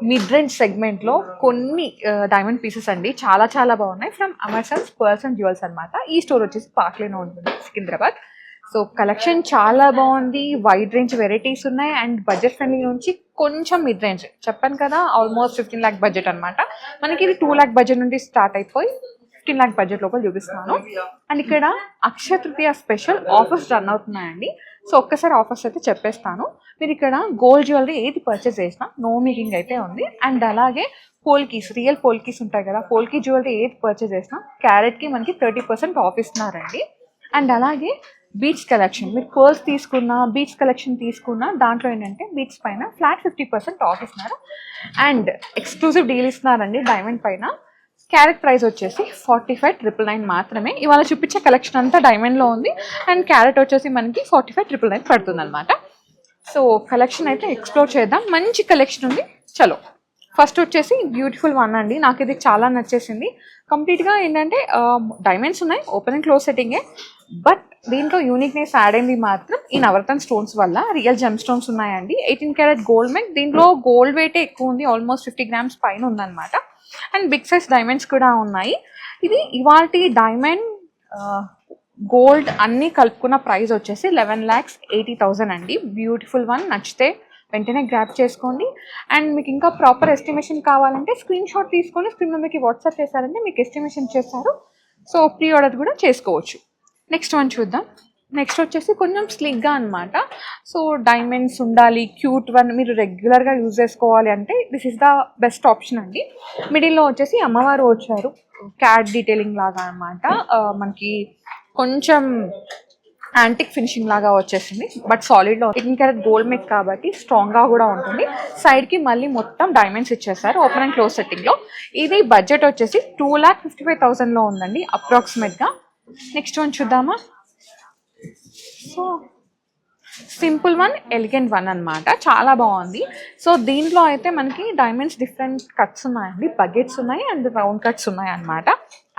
Mid range సెగ్మెంట్లో కొన్ని diamond pieces అండి, చాలా చాలా బాగున్నాయి. From Amazon's pearls and jewels అనమాట. ఈ స్టోర్ వచ్చేసి పార్క్లోనే ఉంటుంది, సికింద్రాబాద్. సో కలెక్షన్ చాలా బాగుంది, వైడ్ రేంజ్ వెరైటీస్ ఉన్నాయి అండ్ బడ్జెట్ ఫ్రెండ్లీ నుంచి కొంచెం మిడ్ రేంజ్. చెప్పాను కదా, ఆల్మోస్ట్ 15 lakh బడ్జెట్ అనమాట. మనకి ఇది 2 lakh బడ్జెట్ నుండి స్టార్ట్ అయిపోయి 15 lakh బడ్జెట్ లోపల చూపిస్తున్నాను. అండ్ ఇక్కడ Akshaya Tritiya special offers run అవుతున్నాయండి. సో ఒక్కసారి ఆఫర్స్ అయితే చెప్పేస్తాను. మీరు ఇక్కడ గోల్డ్ జ్యువెలరీ ఏది పర్చేస్ చేసినా నో మేకింగ్ అయితే ఉంది. అండ్ అలాగే పోల్కీస్, రియల్ పోల్కీస్ ఉంటాయి కదా, పోల్కీ జ్యువెలరీ ఏది పర్చేస్ చేసినా క్యారెట్కి మనకి 30% ఆఫ్ ఇస్తున్నారండి. అండ్ అలాగే బీట్స్ కలెక్షన్, మీరు పర్ల్స్ తీసుకున్న, బీట్స్ కలెక్షన్ తీసుకున్న దాంట్లో ఏంటంటే బీట్స్ పైన ఫ్లాట్ 50% ఆఫ్ ఇస్తున్నారు. అండ్ ఎక్స్క్లూజివ్ డీల్ ఇస్తున్నారండి డైమండ్ పైన. క్యారెట్ ప్రైస్ వచ్చేసి 45,999 మాత్రమే. ఇవాళ చూపించే కలెక్షన్ అంతా డైమండ్లో ఉంది అండ్ క్యారెట్ వచ్చేసి మనకి 45,999 పడుతుంది అనమాట. సో కలెక్షన్ అయితే ఎక్స్ప్లోర్ చేద్దాం, మంచి కలెక్షన్ ఉంది. చలో ఫస్ట్ వచ్చేసి బ్యూటిఫుల్ వన్ అండి, నాకు ఇది చాలా నచ్చేసింది. కంప్లీట్గా ఏంటంటే డైమండ్స్ ఉన్నాయి, ఓపెన్ అండ్ క్లోజ్ సెట్టింగే. బట్ దీంట్లో యూనిక్నెస్ యాడ్ అయింది మాత్రం ఈ నవరత్న స్టోన్స్ వల్ల. రియల్ జెమ్ స్టోన్స్ ఉన్నాయండి, 18 క్యారెట్ గోల్డ్ మేక్. దీంట్లో గోల్డ్ వెయిటే ఎక్కువ ఉంది, ఆల్మోస్ట్ 50 grams పైన ఉందన్నమాట. అండ్ బిగ్ సైజ్ డైమండ్స్ కూడా ఉన్నాయి. ఇది ఇవాల్టి డైమండ్ గోల్డ్ అన్నీ కలుపుకున్న ప్రైస్ వచ్చేసి 11,80,000 అండి. బ్యూటిఫుల్ వన్, నచ్చితే వెంటనే గ్రాప్ చేసుకోండి. అండ్ మీకు ఇంకా ప్రాపర్ ఎస్టిమేషన్ కావాలంటే స్క్రీన్ షాట్ తీసుకొని స్క్రీన్ మీకు వాట్సాప్ చేశారంటే మీకు ఎస్టిమేషన్ చేస్తారు. సో ప్రీ ఆర్డర్ కూడా చేసుకోవచ్చు. నెక్స్ట్ వన్ చూద్దాం. నెక్స్ట్ వచ్చేసి కొంచెం స్లిగ్గా అనమాట. సో డైమండ్స్ ఉండాలి, క్యూట్ వన్, మీరు రెగ్యులర్గా యూజ్ చేసుకోవాలి అంటే this is the best option అండి. మిడిల్లో వచ్చేసి అమ్మవారు వచ్చారు, క్యాట్ డీటెయిలింగ్ లాగా అనమాట. మనకి కొంచెం యాంటిక్ ఫినిషింగ్ లాగా వచ్చేసింది, బట్ సాలిడ్లో 18 క్యారెట్ గోల్డ్ మేక్ కాబట్టి స్ట్రాంగ్గా కూడా ఉంటుంది. సైడ్కి మళ్ళీ మొత్తం డైమండ్స్ ఇచ్చేసారు ఓపెన్ అండ్ క్లోజ్ సెట్టింగ్లో. ఇది బడ్జెట్ వచ్చేసి 2,55,000లో ఉందండి అప్రాక్సిమేట్గా. నెక్స్ట్ వన్ చూద్దామా. So simple one, elegant one అనమాట, చాలా బాగుంది. సో దీంట్లో అయితే మనకి డైమండ్స్ డిఫరెంట్ కట్స్ ఉన్నాయండి, బకెట్స్ ఉన్నాయి అండ్ రౌండ్ కట్స్ ఉన్నాయి అనమాట.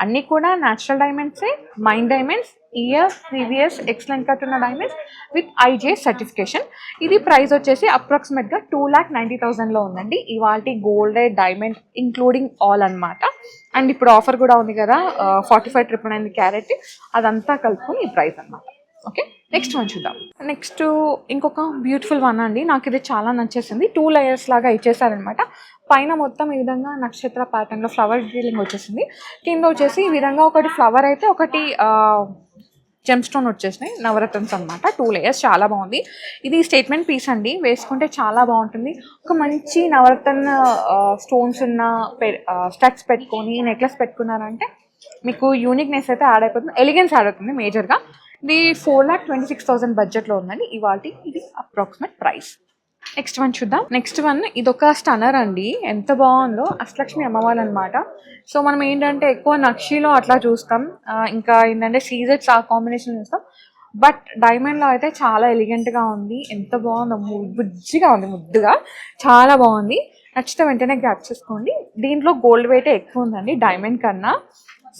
అన్నీ కూడా న్యాచురల్ డైమండ్సే, mine diamonds, year previous excellent cut ఉన్న డైమండ్స్ విత్ ఐజిఎస్ సర్టిఫికేషన్. ఇది ప్రైస్ వచ్చేసి అప్రాక్సిమేట్గా 2,90,000లో ఉందండి. ఇవాల్టి గోల్డ్ డైమండ్ ఇంక్లూడింగ్ ఆల్ అనమాట. అండ్ ఇప్పుడు ఆఫర్ కూడా ఉంది కదా, 45,999 క్యారెట్, అదంతా కలుపుకొని ఈ ప్రైస్ అనమాట. ఓకే, నెక్స్ట్ వన్ చూద్దాం. నెక్స్ట్ ఇంకొక బ్యూటిఫుల్ వన్ అండి, నాకు ఇది చాలా నచ్చేసింది. 2 layers లాగా ఇచ్చేసారనమాట. పైన మొత్తం ఈ విధంగా నక్షత్ర ప్యాటర్న్లో ఫ్లవర్ డీలింగ్ వచ్చేసింది. కింద వచ్చేసి ఈ విధంగా ఒకటి ఫ్లవర్ అయితే ఒకటి జెమ్ స్టోన్ వచ్చేసినాయి, నవరత్న్స్ అనమాట. 2 layers, చాలా బాగుంది. ఇది స్టేట్మెంట్ పీస్ అండి, వేసుకుంటే చాలా బాగుంటుంది. ఒక మంచి నవరత్న స్టోన్స్ ఉన్న స్టడ్స్ పెట్టుకొని నెక్లెస్ పెట్టుకున్నారంటే మీకు యూనిక్నెస్ అయితే యాడ్ అయిపోతుంది, ఎలిగెన్స్ యాడ్ అవుతుంది మేజర్గా. ఇది 4,26,000 బడ్జెట్లో ఉందండి ఇవాల్టి, ఇది అప్రాక్సిమేట్ ప్రైస్. నెక్స్ట్ వన్ చూద్దాం. నెక్స్ట్ వన్ ఇదొక స్టన్నర్ అండి, ఎంత బాగుందో, అష్టలక్ష్మి అమ్మవారు అనమాట. సో మనం ఏంటంటే ఎక్కువ నక్షిలో అట్లా చూస్తాం, ఇంకా ఏంటంటే సీజెట్స్ ఆ కాంబినేషన్ చూస్తాం. బట్ డైమండ్లో అయితే చాలా ఎలిగెంట్గా ఉంది, ఎంత బాగుందో, బుజ్జిగా ఉంది, ముద్దుగా, చాలా బాగుంది. నచ్చితే వెంటనే గ్రాప్ చేసుకోండి. దీంట్లో గోల్డ్ వెయిట్ ఎక్కువ ఉందండి డైమండ్ కన్నా.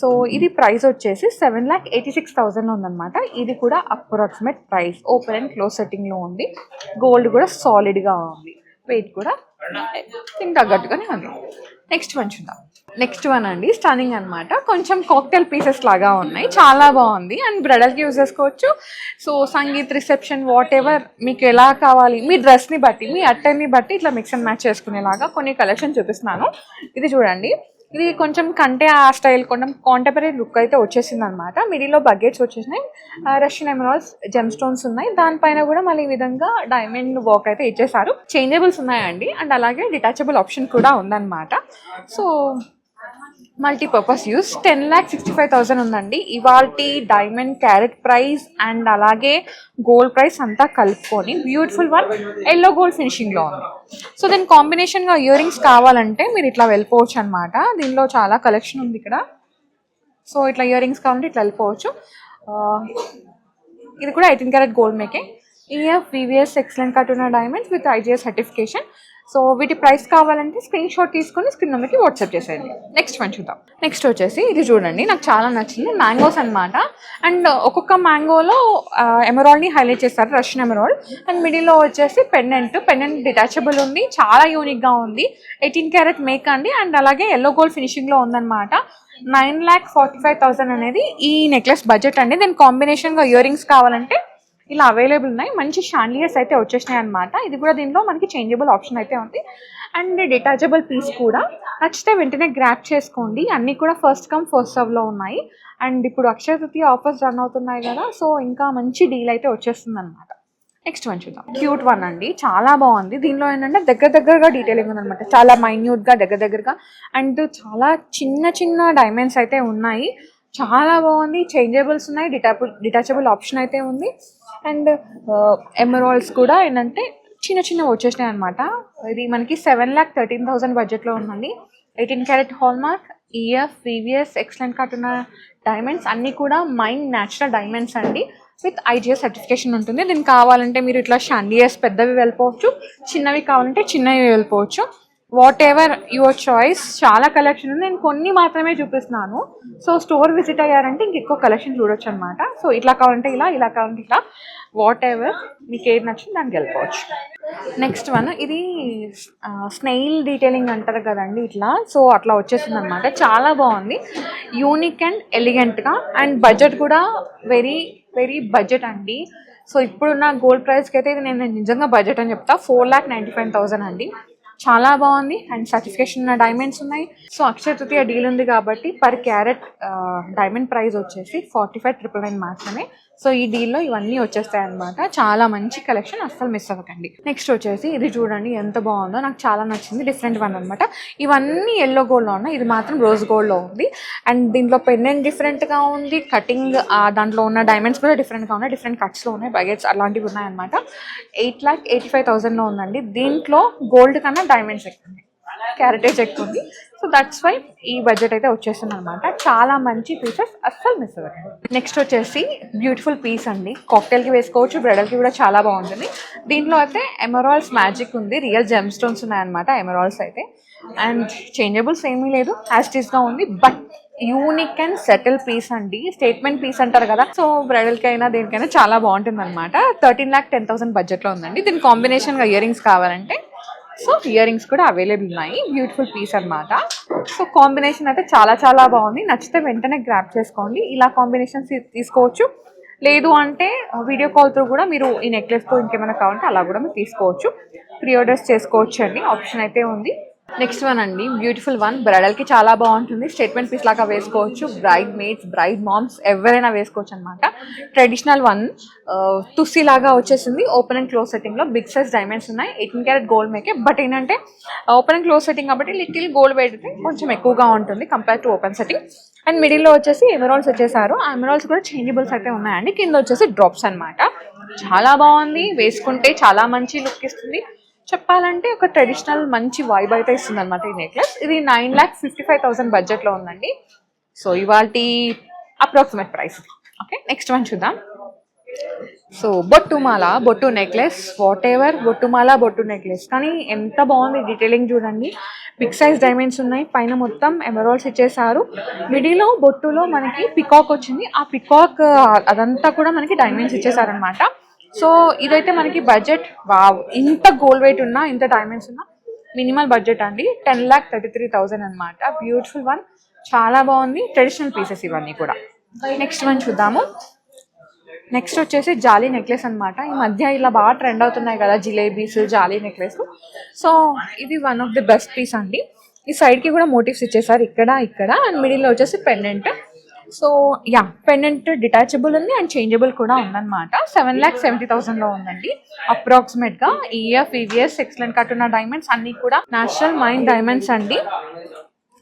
సో ఇది ప్రైస్ వచ్చేసి 7,86,000లో ఉందన్నమాట. ఇది కూడా approximate price, open and close సెట్టింగ్లో ఉంది. గోల్డ్ కూడా సాలిడ్గా ఉంది, వెయిట్ కూడా దీనికి తగ్గట్టుగానే ఉంది. నెక్స్ట్ వన్ చూద్దాం. నెక్స్ట్ వన్ అండి స్టన్నింగ్ అనమాట, కొంచెం కాక్టైల్ పీసెస్ లాగా ఉన్నాయి, చాలా బాగుంది. అండ్ బ్రైడల్కి యూజ్ చేసుకోవచ్చు. So sangeet, reception, what ever మీకు ఎలా కావాలి, మీ డ్రెస్ని బట్టి, మీ అట్టర్ని బట్టి ఇట్లా మిక్స్ అండ్ మ్యాచ్ చేసుకునేలాగా కొన్ని కలెక్షన్ చూపిస్తున్నాను. ఇది చూడండి, ఇది కొంచెం కంటే ఆ స్టైల్ కొంచెం కాంటెంపరీ లుక్ అయితే వచ్చేసింది అనమాట. మిడిల్లో బకెట్స్ వచ్చేసినాయి, రష్యన్ ఎమరాల్డ్స్ జెమ్ స్టోన్స్ ఉన్నాయి, దానిపైన కూడా మళ్ళీ ఈ విధంగా డైమండ్ వర్క్ అయితే ఇచ్చేసారు. చేంజబుల్స్ ఉన్నాయండి అండ్ అలాగే డిటాచబుల్ ఆప్షన్ కూడా ఉందన్నమాట. సో మల్టీపర్పస్ యూస్ 10,65,000 ఉందండి ఇవాల్టి డైమండ్ క్యారెట్ ప్రైస్ అండ్ అలాగే గోల్డ్ ప్రైస్ అంతా కలుపుకొని. బ్యూటిఫుల్ వన్, ఎల్లో గోల్డ్ ఫినిషింగ్లో ఉంది. సో దీని కాంబినేషన్గా ఇయర్ రింగ్స్ కావాలంటే మీరు ఇట్లా వెళ్ళిపోవచ్చు అనమాట. దీనిలో చాలా కలెక్షన్ ఉంది ఇక్కడ. సో ఇట్లా ఇయర్ రింగ్స్ కావాలంటే ఇట్లా వెళ్ళిపోవచ్చు. ఇది కూడా 18 carat gold making, year previous excellent cut ఉన్న diamonds with IGS certification. So వీటి ప్రైస్ కావాలంటే స్క్రీన్ షాట్ తీసుకొని స్క్రీన్ నెంబర్కి వాట్సాప్ చేసేయండి. నెక్స్ట్ వన్ చూద్దాం. నెక్స్ట్ వచ్చేసి ఇది చూడండి, నాకు చాలా నచ్చింది. మ్యాంగోస్ అనమాట. అండ్ ఒక్కొక్క మ్యాంగోలో ఎమరాల్డ్ని హైలైట్ చేస్తారు, రష్యన్ ఎమరాల్డ్. అండ్ మిడిల్లో వచ్చేసి పెండెంట్ డిటాచబుల్ ఉంది, చాలా యూనిక్గా ఉంది. 18 క్యారెట్ మేక్ అండి. అండ్ అలాగే ఎల్లో గోల్డ్ ఫినిషింగ్లో ఉందన్నమాట. 9,45,000 అనేది ఈ నెక్లెస్ బడ్జెట్ అండి. దీని కాంబినేషన్గా ఇయర్ రింగ్స్ కావాలంటే ఇలా అవైలబుల్ ఉన్నాయి. మంచి షాండియర్స్ అయితే వచ్చేసినాయి అనమాట. ఇది కూడా దీనిలో మనకి చేంజబుల్ ఆప్షన్ అయితే ఉంది. అండ్ డిటాచబుల్ పీస్ కూడా నచ్చితే వెంటనే గ్రాప్ చేసుకోండి. అన్నీ కూడా ఫస్ట్ కమ్ ఫస్ట్ సర్వ్లో ఉన్నాయి. అండ్ ఇప్పుడు అక్షయ తృతీయ ఆఫర్స్ రన్ అవుతున్నాయి కదా, సో ఇంకా మంచి డీల్ అయితే వచ్చేస్తుంది అనమాట. నెక్స్ట్ వన్ చూద్దాం. క్యూట్ వన్ అండి, చాలా బాగుంది. దీనిలో ఏంటంటే దగ్గరగా డీటెయిలింగ్ ఉందన్నమాట, చాలా మైన్యూట్గా దగ్గరగా. అండ్ చాలా చిన్న డైమండ్స్ అయితే ఉన్నాయి, చాలా బాగుంది. చేంజబుల్స్ ఉన్నాయి, డిటాచబుల్ ఆప్షన్ అయితే ఉంది. అండ్ ఎమరాల్డ్స్ కూడా ఏంటంటే చిన్న వచ్చేసినాయి అనమాట. ఇది మనకి 7,13,000 బడ్జెట్లో ఉందండి. 18 carrot hallmark, EF, VVS, excellent cut ఉన్న డైమండ్స్ అన్నీ కూడా మైండ్ న్యాచురల్ డైమండ్స్ అండి. విత్ ఐజిఎస్ సర్టిఫికేషన్ ఉంటుంది. దీనికి కావాలంటే మీరు ఇట్లా షాండియర్స్ పెద్దవి వెళ్ళిపోవచ్చు, చిన్నవి కావాలంటే చిన్నవి వెళ్ళిపోవచ్చు. What ever your choice. చాలా కలెక్షన్ ఉంది, నేను కొన్ని మాత్రమే చూపిస్తున్నాను. సో స్టోర్ విజిట్ అయ్యారంటే ఇంకెక్కువ కలెక్షన్ చూడొచ్చు అనమాట. సో ఇట్లా కావాలంటే ఇలా కావాలంటే ఇట్లా, వాట్ ఎవర్ మీకు ఏది నచ్చింది దానికి వెళ్ళిపోవచ్చు. నెక్స్ట్ వన్, ఇది స్నెయిల్ డీటెయిలింగ్ అంటారు కదండి ఇట్లా. సో అట్లా వచ్చేసింది అనమాట. చాలా బాగుంది, యూనిక్ అండ్ ఎలిగెంట్గా. అండ్ బడ్జెట్ కూడా వెరీ బడ్జెట్ అండి. సో ఇప్పుడున్న గోల్డ్ ప్రైస్కి అయితే ఇది నేను నిజంగా బడ్జెట్ అని చెప్తా. 4,95,000 అండి. చాలా బాగుంది. అండ్ సర్టిఫికేషన్ ఉన్న డైమండ్స్ ఉన్నాయి. సో అక్షయ తృతీయ డీల్ ఉంది కాబట్టి పర్ క్యారెట్ డైమండ్ ప్రైస్ వచ్చేసి 45,999 మాత్రమే. సో ఈ డీల్లో ఇవన్నీ వచ్చేస్తాయి అనమాట. చాలా మంచి కలెక్షన్, అస్సలు మిస్ అవ్వకండి. నెక్స్ట్ వచ్చేసి ఇది చూడండి ఎంత బాగుందో, నాకు చాలా నచ్చింది. డిఫరెంట్ వన్ అనమాట. ఇవన్నీ ఎల్లో గోల్డ్లో ఉన్నాయి, ఇది మాత్రం రోజ్ గోల్డ్లో ఉంది. అండ్ దీంట్లో పెండెంట్ డిఫరెంట్గా ఉంది, కటింగ్ దాంట్లో ఉన్న డైమండ్స్ కూడా డిఫరెంట్గా ఉన్నాయి, డిఫరెంట్ కట్స్లో ఉన్నాయి, బగెట్స్ అలాంటివి ఉన్నాయన్నమాట. 8,85,000లో ఉందండి. దీంట్లో గోల్డ్ కన్నా డైమండ్స్ ఎక్కువ ఉన్నాయి, క్యారెటేజ్ ఎక్కువ ఉంది. సో దట్స్ వై ఈ బడ్జెట్ అయితే వచ్చేస్తుంది అనమాట. చాలా మంచి పీసెస్, అస్సలు మిస్ అవ్వకండి. నెక్స్ట్ వచ్చేసి బ్యూటిఫుల్ పీస్ అండి, కాక్టైల్కి వేసుకోవచ్చు, బ్రైడల్కి కూడా చాలా బాగుంటుంది. దీంట్లో అయితే ఎమరాల్డ్స్ మ్యాజిక్ ఉంది, రియల్ జెమ్ స్టోన్స్ ఉన్నాయన్నమాట ఎమరాల్డ్స్ అయితే. అండ్ చేంజబుల్స్ ఏమీ లేదు, యాస్టీస్గా ఉంది. But unique and subtle piece అండి, స్టేట్మెంట్ పీస్ అంటారు కదా. సో బ్రైడల్కి అయినా దేనికైనా చాలా బాగుంటుంది అనమాట. 13,10,000 బడ్జెట్లో ఉందండి. దీని కాంబినేషన్గా ఇయర్ రింగ్స్ కావాలంటే సో ఇయర్ రింగ్స్ కూడా అవైలబుల్ ఉన్నాయి. బ్యూటిఫుల్ పీస్ అనమాట. సో కాంబినేషన్ అయితే చాలా బాగుంది. నచ్చితే వెంటనే గ్రాప్ చేసుకోండి. ఇలా కాంబినేషన్స్ తీసుకోవచ్చు, లేదు అంటే వీడియో కాల్ త్రూ కూడా మీరు ఈ నెక్లెస్తో ఇంకేమైనా కావాలంటే అలా కూడా మీరు తీసుకోవచ్చు. ప్రీ ఆర్డర్స్ చేసుకోవచ్చు అండి, ఆప్షన్ అయితే ఉంది. నెక్స్ట్ వన్ అండి, బ్యూటిఫుల్ వన్. బ్రైడల్కి చాలా బాగుంటుంది, స్టేట్మెంట్ పీస్ లాగా వేసుకోవచ్చు. బ్రైడ్ మేడ్స్, బ్రైడ్ మామ్స్ ఎవరైనా వేసుకోవచ్చు అనమాట. ట్రెడిషనల్ వన్, తుస్సీ లాగా వచ్చేసింది. ఓపెన్ అండ్ క్లోజ్ సెట్టింగ్లో బిగ్ సైజ్ డైమండ్స్ ఉన్నాయి. 18 క్యారెట్ గోల్డ్ మేకే. బట్ ఏంటంటే ఓపెన్ అండ్ క్లోజ్ సెట్టింగ్ కాబట్టి లిటిల్ గోల్డ్ పెడితే కొంచెం ఎక్కువగా ఉంటుంది compare to open setting. And మిడిల్లో వచ్చేసి ఎమరాల్డ్స్ వచ్చేసారు. ఆ ఎమరాల్డ్స్ కూడా చేంజబుల్స్ అయితే ఉన్నాయండి. కింద వచ్చేసి డ్రాప్స్ అనమాట. చాలా బాగుంది, వేసుకుంటే చాలా మంచి లుక్ ఇస్తుంది. చెప్పాలంటే ఒక ట్రెడిషనల్ మంచి వైబ్ అయితే ఇస్తుంది అనమాట ఈ నెక్లెస్. ఇది 9,55,000 బడ్జెట్లో ఉందండి. సో ఇవాల్టి approximate price. Okay, next one చూద్దాం. సో బొట్టు నెక్లెస్, వాట్ ఎవర్ బొట్టు నెక్లెస్, కానీ ఎంత బాగుంది డీటెయిలింగ్ చూడండి. బిగ్ సైజ్ డైమండ్స్ ఉన్నాయి, పైన మొత్తం ఎమరాల్డ్స్ ఇచ్చేసారు. మిడిల్లో బొట్టులో మనకి పికాక్ వచ్చింది, ఆ పికాక్ అదంతా కూడా మనకి డైమండ్స్ ఇచ్చేసారనమాట. సో ఇదైతే మనకి బడ్జెట్, వావ్, ఇంత గోల్డ్ వెయిట్ ఉన్నా, ఇంత డైమండ్స్ ఉన్నా మినిమల్ బడ్జెట్ అండి. 10,33,000 అనమాట. బ్యూటిఫుల్ వన్, చాలా బాగుంది. ట్రెడిషనల్ పీసెస్ ఇవన్నీ కూడా. నెక్స్ట్ వన్ చూద్దాము. నెక్స్ట్ వచ్చేసి జాలీ నెక్లెస్ అనమాట. ఈ మధ్య ఇలా బాగా ట్రెండ్ అవుతున్నాయి కదా జిలేబీస్, జాలీ నెక్లెస్. సో ఇది one of the best piece అండి. ఈ సైడ్కి కూడా మోటివ్స్ ఇచ్చేసారు, ఇక్కడ అండ్ మిడిల్లో వచ్చేసి pendant. So yeah, pendant detachable ఉంది అండ్ చేంజబుల్ కూడా ఉందన్నమాట. 7,70,000లో ఉందండి అప్రాక్సిమేట్గా. ఈఎఫ్, వివిఎస్, ఎక్సలెంట్ కట్ ఉన్న డైమండ్స్ అన్నీ కూడా నేచురల్ మైండ్ డైమండ్స్ అండి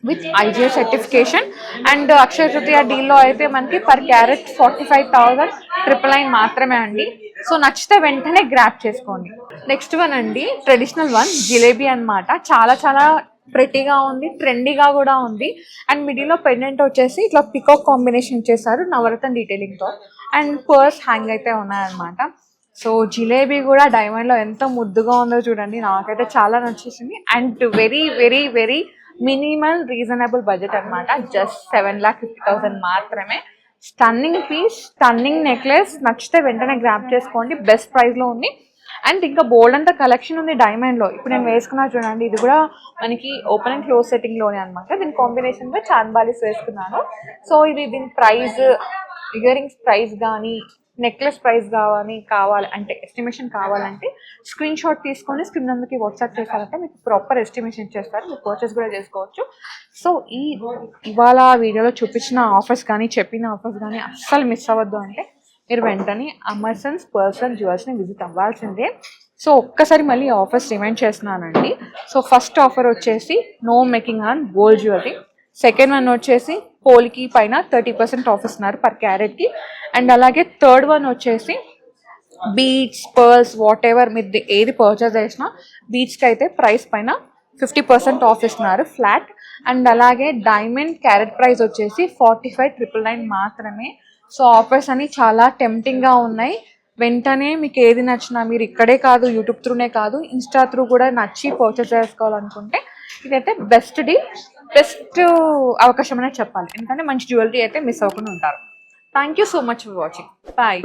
with IGS certification. And Akshaya Tritiya డీల్లో అయితే మనకి పర్ క్యారెట్ 45,999 మాత్రమే అండి. సో నచ్చితే వెంటనే గ్రాప్ చేసుకోండి. నెక్స్ట్ వన్ అండి, ట్రెడిషనల్ వన్, జిలేబీ అనమాట. చాలా ప్రెటీగా ఉంది, ట్రెండీగా కూడా ఉంది. అండ్ మిడిల్లో పెండెంట్ వచ్చేసి ఇట్లా పికాక్ కాంబినేషన్ చేశారు నవరత్న డీటెయిలింగ్తో. అండ్ పర్స్ హ్యాంగ్ అయితే ఉన్నాయన్నమాట. సో జిలేబీ కూడా డైమండ్లో ఎంత ముద్దుగా ఉందో చూడండి, నాకైతే చాలా నచ్చేసింది. And very very very minimal reasonable budget అనమాట, జస్ట్ 7,50,000 మాత్రమే. స్టన్నింగ్ పీస్, స్టన్నింగ్ నెక్లెస్, నచ్చితే వెంటనే గ్రాప్ చేసుకోండి, బెస్ట్ ప్రైస్లో ఉంది. అండ్ ఇంకా బోల్డ్ అంతా కలెక్షన్ ఉంది డైమండ్లో. ఇప్పుడు నేను వేసుకున్నా చూడండి, ఇది కూడా మనకి ఓపెన్ అండ్ క్లోజ్ సెట్టింగ్లోనే అనమాట. దీని కాంబినేషన్గా చాంద్బాలీస్ వేసుకున్నాను. సో ఇది దీని ప్రైస్, ఇయర్ రింగ్స్ ప్రైస్ కానీ నెక్లెస్ ప్రైస్ కావాలి అంటే ఎస్టిమేషన్ కావాలంటే స్క్రీన్ షాట్ తీసుకొని స్క్రీన్ నెంబర్కి వాట్సాప్ చేశారంటే మీకు ప్రాపర్ ఎస్టిమేషన్ చేస్తారు, మీరు పర్చేస్ కూడా చేసుకోవచ్చు. సో ఇవాళ వీడియోలో చూపించిన ఆఫర్స్ కానీ చెప్పిన ఆఫర్స్ కానీ అస్సలు మిస్ అవ్వద్దు అంటే మీరు వెంటనే అమర్సన్స్ పర్ల్స్ జ్యువెల్స్ని విజిట్ అవ్వాల్సిందే. సో ఒక్కసారి మళ్ళీ ఆఫర్స్ రిమైండ్ చేస్తున్నానండి. సో ఫస్ట్ ఆఫర్ వచ్చేసి no making on gold jewellery. Second one వచ్చేసి పోల్కి పైన 30% ఆఫ్ ఇస్తున్నారు పర్ క్యారెట్కి. అండ్ అలాగే థర్డ్ వన్ వచ్చేసి బీడ్స్, పర్ల్స్, వాట్ ఎవర్ మీరు ఏది పర్చేస్ చేసినా బీడ్స్కి అయితే ప్రైస్ పైన 50% ఆఫ్ ఇస్తున్నారు ఫ్లాట్. అండ్ అలాగే డైమండ్ క్యారెట్ ప్రైస్ వచ్చేసి 45,999 మాత్రమే. సో ఆఫర్స్ అని చాలా టెంప్టింగ్గా ఉన్నాయి. వెంటనే మీకు ఏది నచ్చినా మీరు ఇక్కడే కాదు, యూట్యూబ్ త్రూనే కాదు, ఇన్స్టా త్రూ కూడా నచ్చి పర్చేస్ చేసుకోవాలనుకుంటే ఇదైతే బెస్ట్ అవకాశం అనే చెప్పాలి, ఎందుకంటే మంచి జ్యువెలరీ అయితే మిస్ అవ్వకుండా ఉంటారు. Thank you so much for watching. Bye.